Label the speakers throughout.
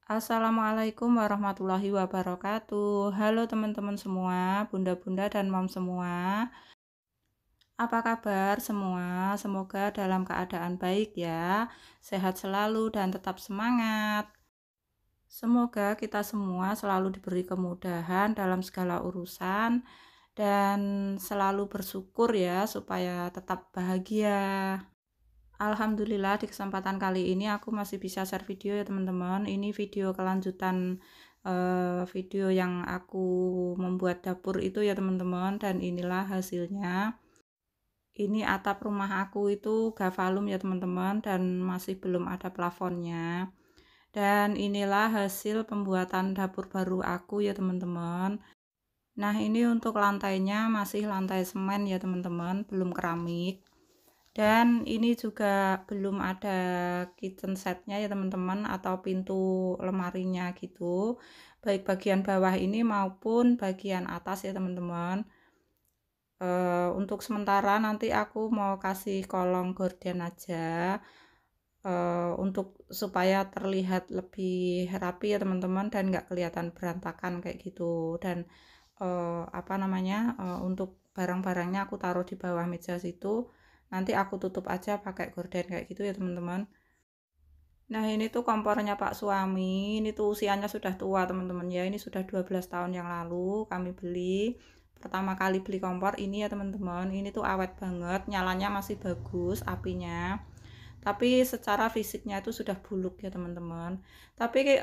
Speaker 1: Assalamualaikum warahmatullahi wabarakatuh. Halo teman-teman semua, bunda-bunda dan mom semua. Apa kabar semua? Semoga dalam keadaan baik ya, sehat selalu dan tetap semangat. Semoga kita semua selalu diberi kemudahan dalam segala urusan dan selalu bersyukur ya supaya tetap bahagia. Alhamdulillah di kesempatan kali ini aku masih bisa share video ya teman-teman. Ini video kelanjutan video yang aku membuat dapur itu ya teman-teman, dan inilah hasilnya. Ini atap rumah aku itu gavalum ya teman-teman, dan masih belum ada plafonnya. Dan inilah hasil pembuatan dapur baru aku ya teman-teman. Nah, ini untuk lantainya masih lantai semen ya teman-teman, belum keramik. Dan ini juga belum ada kitchen setnya ya teman-teman, atau pintu lemarinya gitu, baik bagian bawah ini maupun bagian atas ya teman-teman. Untuk sementara nanti aku mau kasih kolong gorden aja, untuk supaya terlihat lebih rapi ya teman-teman, dan nggak kelihatan berantakan kayak gitu. Dan apa namanya, untuk barang-barangnya aku taruh di bawah meja situ, nanti aku tutup aja pakai gorden kayak gitu ya teman-teman. Nah, ini tuh kompornya Pak suami, ini tuh usianya sudah tua teman-teman ya, ini sudah 12 tahun yang lalu kami beli. Pertama kali beli kompor ini ya teman-teman, ini tuh awet banget, nyalanya masih bagus apinya. Tapi secara fisiknya itu sudah buluk ya teman-teman. Tapi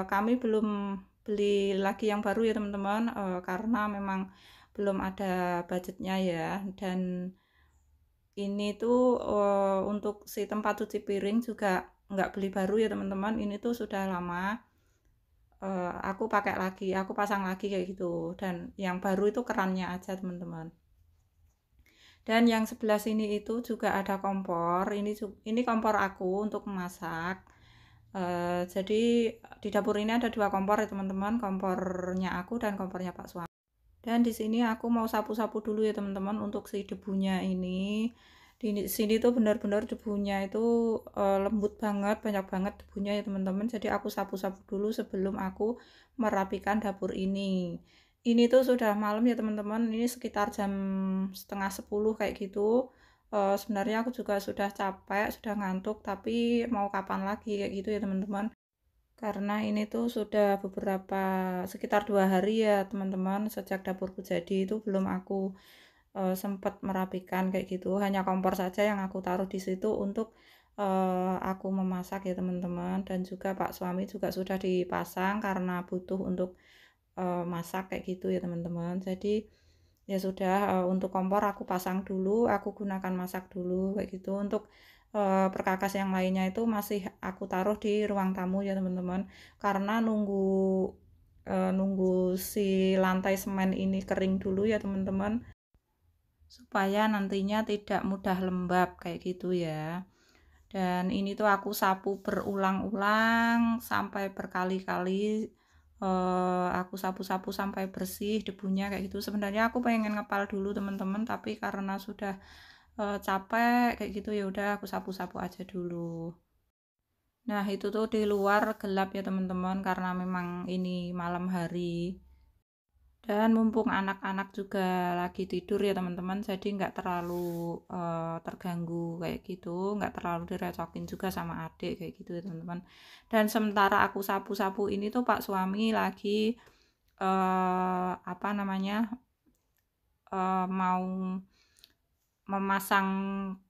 Speaker 1: kami belum beli lagi yang baru ya teman-teman, karena memang belum ada budgetnya ya. Dan ini tuh untuk si tempat cuci piring juga nggak beli baru ya teman-teman, ini tuh sudah lama. Aku pakai lagi, aku pasang lagi kayak gitu, dan yang baru itu kerannya aja teman-teman. Dan yang sebelah sini itu juga ada kompor, ini kompor aku untuk memasak. Jadi di dapur ini ada dua kompor ya teman-teman, kompornya aku dan kompornya Pak suami. Dan di sini aku mau sapu-sapu dulu ya teman-teman untuk si debunya ini. Di sini tuh benar-benar debunya itu lembut banget, banyak banget debunya ya teman-teman. Jadi aku sapu-sapu dulu sebelum aku merapikan dapur ini. Ini tuh sudah malam ya teman-teman. Ini sekitar jam setengah 10 kayak gitu. Sebenarnya aku juga sudah capek, sudah ngantuk, tapi mau kapan lagi kayak gitu ya teman-teman. Karena ini tuh sudah beberapa sekitar 2 hari ya teman-teman, sejak dapurku jadi itu belum aku sempat merapikan kayak gitu. Hanya kompor saja yang aku taruh di situ untuk aku memasak ya teman-teman. Dan juga Pak suami juga sudah dipasang karena butuh untuk masak kayak gitu ya teman-teman. Jadi ya sudah, untuk kompor aku pasang dulu, aku gunakan masak dulu kayak gitu. Untuk perkakas yang lainnya itu masih aku taruh di ruang tamu ya teman-teman, karena nunggu si lantai semen ini kering dulu ya teman-teman, supaya nantinya tidak mudah lembab kayak gitu ya. Dan ini tuh aku sapu berulang-ulang sampai berkali-kali, aku sapu-sapu sampai bersih debunya kayak gitu. Sebenarnya aku pengen ngepel dulu teman-teman, tapi karena sudah capek kayak gitu ya udah aku sapu-sapu aja dulu. Nah, itu tuh di luar gelap ya teman-teman, karena memang ini malam hari. Dan mumpung anak-anak juga lagi tidur ya teman-teman, jadi nggak terlalu terganggu kayak gitu, nggak terlalu direcokin juga sama adik kayak gitu ya teman-teman. Dan sementara aku sapu-sapu ini tuh Pak suami lagi apa namanya, mau memasang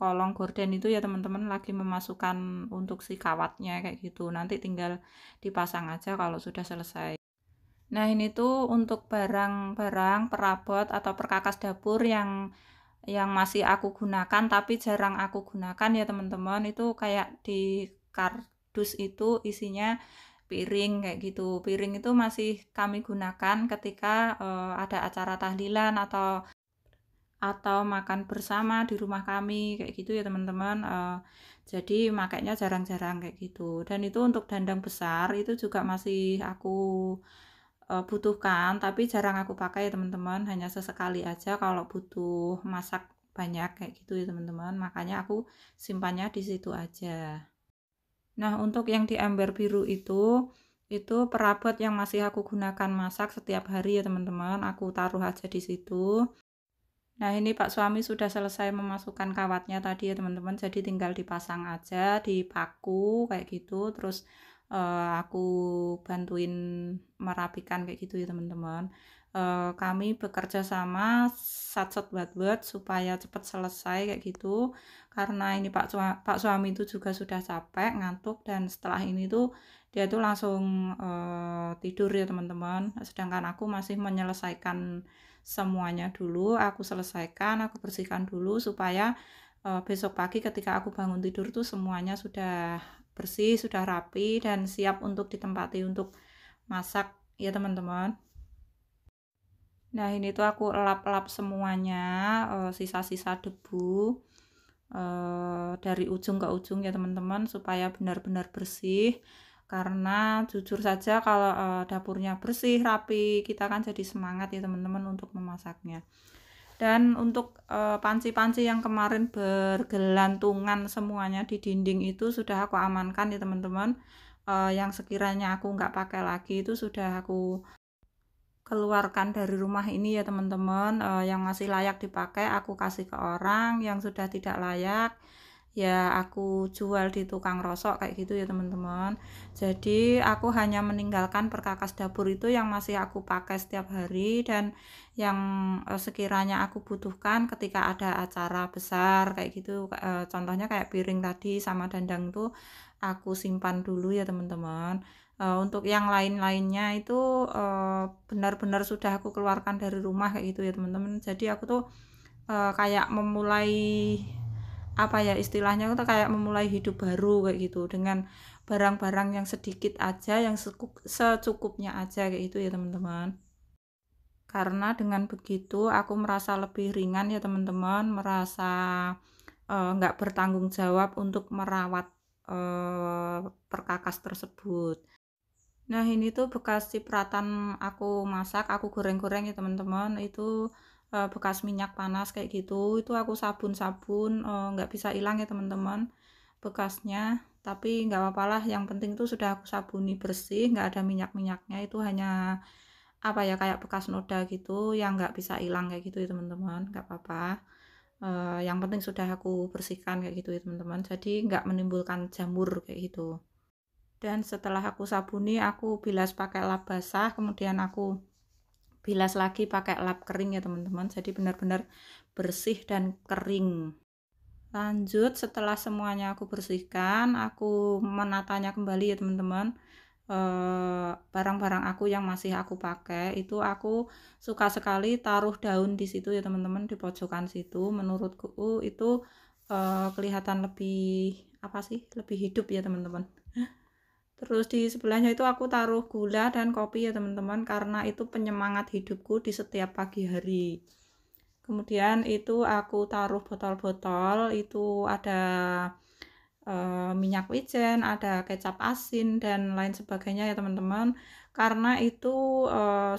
Speaker 1: kolong gorden itu ya teman-teman, lagi memasukkan untuk si kawatnya kayak gitu. Nanti tinggal dipasang aja kalau sudah selesai. Nah, ini tuh untuk barang-barang perabot atau perkakas dapur yang masih aku gunakan tapi jarang aku gunakan ya teman-teman. Itu kayak di kardus itu isinya piring kayak gitu. Piring itu masih kami gunakan ketika ada acara tahlilan atau makan bersama di rumah kami kayak gitu ya teman-teman. Jadi makanya jarang-jarang kayak gitu. Dan itu untuk dandang besar itu juga masih aku butuhkan, tapi jarang aku pakai ya teman-teman, hanya sesekali aja kalau butuh masak banyak kayak gitu ya teman-teman, makanya aku simpannya di situ aja. Nah, untuk yang di ember biru itu Itu perabot yang masih aku gunakan masak setiap hari ya teman-teman, aku taruh aja di situ. Nah, ini Pak suami sudah selesai memasukkan kawatnya tadi ya teman-teman, jadi tinggal dipasang aja, dipaku kayak gitu, terus aku bantuin merapikan kayak gitu ya teman-teman. Kami bekerja sama satset buat supaya cepat selesai kayak gitu, karena ini Pak suami itu juga sudah capek, ngantuk, dan setelah ini tuh dia tuh langsung tidur ya teman-teman, sedangkan aku masih menyelesaikan semuanya dulu. Aku selesaikan, aku bersihkan dulu supaya besok pagi ketika aku bangun tidur tuh semuanya sudah bersih, sudah rapi, dan siap untuk ditempati untuk masak ya teman-teman. Nah, ini tuh aku lap-lap semuanya, sisa-sisa debu dari ujung ke ujung ya teman-teman, supaya benar-benar bersih. Karena jujur saja kalau dapurnya bersih, rapi, kita kan jadi semangat ya teman-teman untuk memasaknya. Dan untuk panci-panci yang kemarin bergelantungan semuanya di dinding itu sudah aku amankan ya teman-teman. Yang sekiranya aku nggak pakai lagi itu sudah aku keluarkan dari rumah ini ya teman-teman. Yang masih layak dipakai aku kasih ke orang, yang sudah tidak layak ya aku jual di tukang rosok kayak gitu ya teman-teman. Jadi aku hanya meninggalkan perkakas dapur itu yang masih aku pakai setiap hari, dan yang sekiranya aku butuhkan ketika ada acara besar kayak gitu, contohnya kayak piring tadi sama dandang tuh aku simpan dulu ya teman-teman. Untuk yang lain-lainnya itu benar-benar sudah aku keluarkan dari rumah kayak gitu ya teman-teman. Jadi aku tuh kayak memulai apa ya istilahnya, itu kayak memulai hidup baru kayak gitu dengan barang-barang yang sedikit aja, yang secukupnya aja kayak gitu ya teman-teman. Karena dengan begitu aku merasa lebih ringan ya teman-teman, merasa nggak bertanggung jawab untuk merawat perkakas tersebut. Nah, ini tuh bekas cipratan aku masak, aku goreng-goreng ya teman-teman, itu bekas minyak panas kayak gitu. Itu aku sabun-sabun, nggak bisa hilang ya teman-teman bekasnya, tapi nggak apa-apa lah, yang penting tuh sudah aku sabuni bersih, nggak ada minyak-minyaknya. Itu hanya apa ya, kayak bekas noda gitu yang nggak bisa hilang kayak gitu ya teman-teman, nggak apa-apa. Yang penting sudah aku bersihkan kayak gitu ya teman-teman, jadi nggak menimbulkan jamur kayak gitu. Dan setelah aku sabuni, aku bilas pakai lap basah, kemudian aku bilas lagi pakai lap kering ya teman-teman, jadi benar-benar bersih dan kering. Lanjut, setelah semuanya aku bersihkan, aku menatanya kembali ya teman-teman. Barang-barang aku yang masih aku pakai itu aku suka sekali taruh daun di situ ya teman-teman, di pojokan situ. Menurutku itu kelihatan lebih apa sih, lebih hidup ya teman-teman. Terus di sebelahnya itu aku taruh gula dan kopi ya teman-teman, karena itu penyemangat hidupku di setiap pagi hari. Kemudian itu aku taruh botol-botol, itu ada minyak wijen, ada kecap asin, dan lain sebagainya ya teman-teman. Karena itu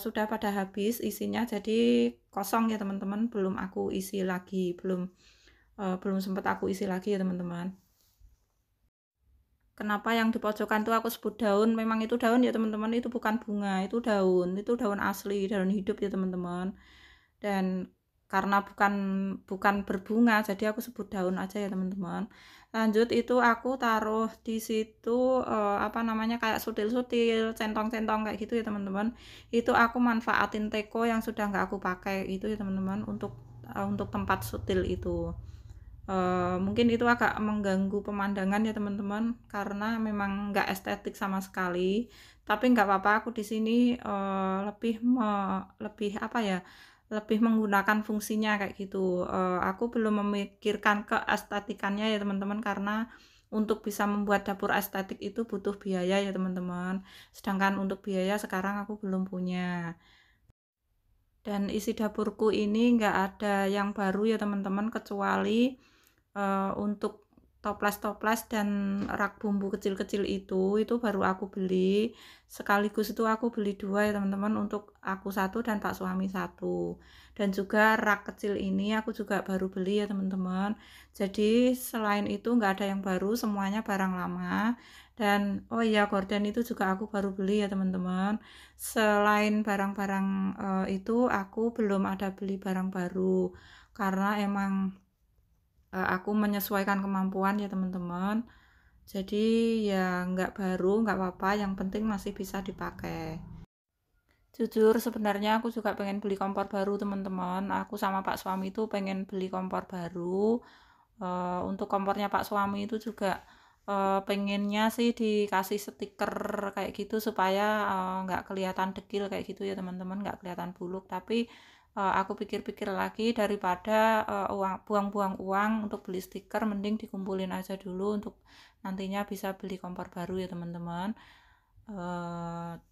Speaker 1: sudah pada habis isinya, jadi kosong ya teman-teman, belum aku isi lagi, belum sempat aku isi lagi ya teman-teman. Kenapa yang di pojokan tuh aku sebut daun, memang itu daun ya teman-teman, itu bukan bunga, itu daun asli, daun hidup ya teman-teman. Dan karena bukan berbunga, jadi aku sebut daun aja ya teman-teman. Lanjut, itu aku taruh di situ apa namanya, kayak sutil-sutil, centong-centong kayak gitu ya teman-teman. Itu aku manfaatin teko yang sudah nggak aku pakai itu ya teman-teman, untuk tempat sutil itu. Mungkin itu agak mengganggu pemandangan ya teman-teman, karena memang nggak estetik sama sekali. Tapi nggak apa-apa, aku di sini lebih apa ya, lebih menggunakan fungsinya kayak gitu. Aku belum memikirkan keestetikannya ya teman-teman, karena untuk bisa membuat dapur estetik itu butuh biaya ya teman-teman. Sedangkan untuk biaya sekarang aku belum punya. Dan isi dapurku ini nggak ada yang baru ya teman-teman, kecuali untuk toples-toples dan rak bumbu kecil-kecil itu baru aku beli. Sekaligus itu aku beli 2 ya teman-teman, untuk aku 1 dan Pak suami 1. Dan juga rak kecil ini aku juga baru beli ya teman-teman. Jadi selain itu nggak ada yang baru, semuanya barang lama. Dan oh iya, gorden itu juga aku baru beli ya teman-teman. Selain barang-barang itu aku belum ada beli barang baru karena emang aku menyesuaikan kemampuan ya teman-teman. Jadi ya nggak baru nggak apa-apa, yang penting masih bisa dipakai. Jujur sebenarnya aku juga pengen beli kompor baru teman-teman. Aku sama Pak suami itu pengen beli kompor baru. Untuk kompornya Pak suami itu juga pengennya sih dikasih stiker kayak gitu supaya nggak kelihatan dekil kayak gitu ya teman-teman, nggak kelihatan buluk. Tapi aku pikir-pikir lagi, daripada buang-buang uang untuk beli stiker, mending dikumpulin aja dulu untuk nantinya bisa beli kompor baru ya teman-teman.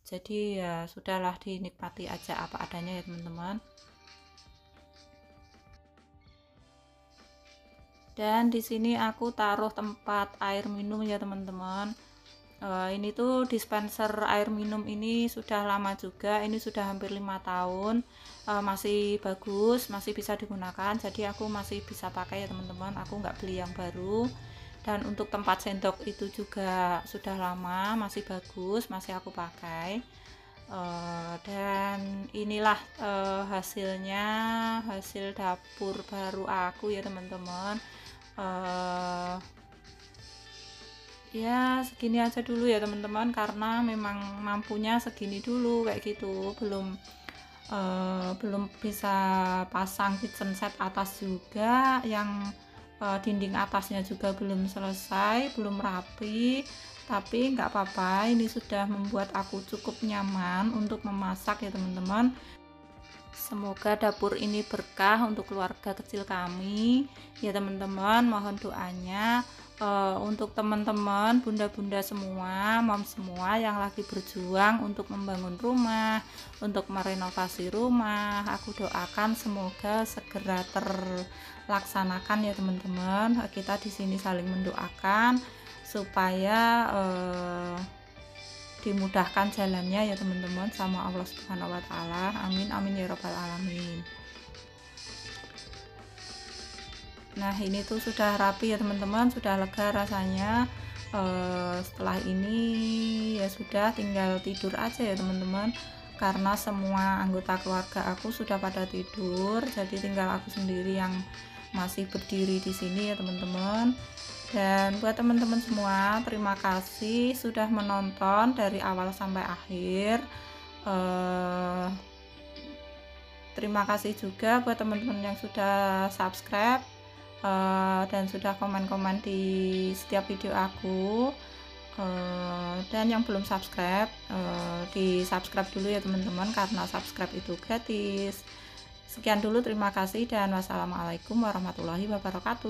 Speaker 1: Jadi ya sudahlah, dinikmati aja apa adanya ya teman-teman. Dan di sini aku taruh tempat air minum ya teman-teman. Ini tuh dispenser air minum ini sudah lama juga, ini sudah hampir 5 tahun, masih bagus, masih bisa digunakan, jadi aku masih bisa pakai ya teman-teman. Aku nggak beli yang baru. Dan untuk tempat sendok itu juga sudah lama, masih bagus, masih aku pakai. Dan inilah hasilnya, hasil dapur baru aku ya teman-teman. uh, Ya segini aja dulu ya teman-teman, karena memang mampunya segini dulu kayak gitu, belum bisa pasang kitchen set atas juga, yang dinding atasnya juga belum selesai, belum rapi. Tapi nggak apa-apa, ini sudah membuat aku cukup nyaman untuk memasak ya teman-teman. Semoga dapur ini berkah untuk keluarga kecil kami ya teman-teman. Mohon doanya untuk teman-teman, bunda-bunda semua, mom semua yang lagi berjuang untuk membangun rumah, untuk merenovasi rumah. Aku doakan semoga segera terlaksanakan ya teman-teman. Kita di sini saling mendoakan supaya dimudahkan jalannya ya teman-teman sama Allah Subhanahu wa taala. Amin amin ya robbal alamin. Nah, ini tuh sudah rapi ya teman-teman, sudah lega rasanya. Setelah ini ya sudah tinggal tidur aja ya teman-teman, karena semua anggota keluarga aku sudah pada tidur, jadi tinggal aku sendiri yang masih berdiri di sini ya teman-teman. Dan buat teman-teman semua, terima kasih sudah menonton dari awal sampai akhir. Terima kasih juga buat teman-teman yang sudah subscribe dan sudah komen-komen di setiap video aku. Dan yang belum subscribe, di subscribe dulu ya teman-teman, karena subscribe itu gratis. Sekian dulu, terima kasih dan wassalamualaikum warahmatullahi wabarakatuh.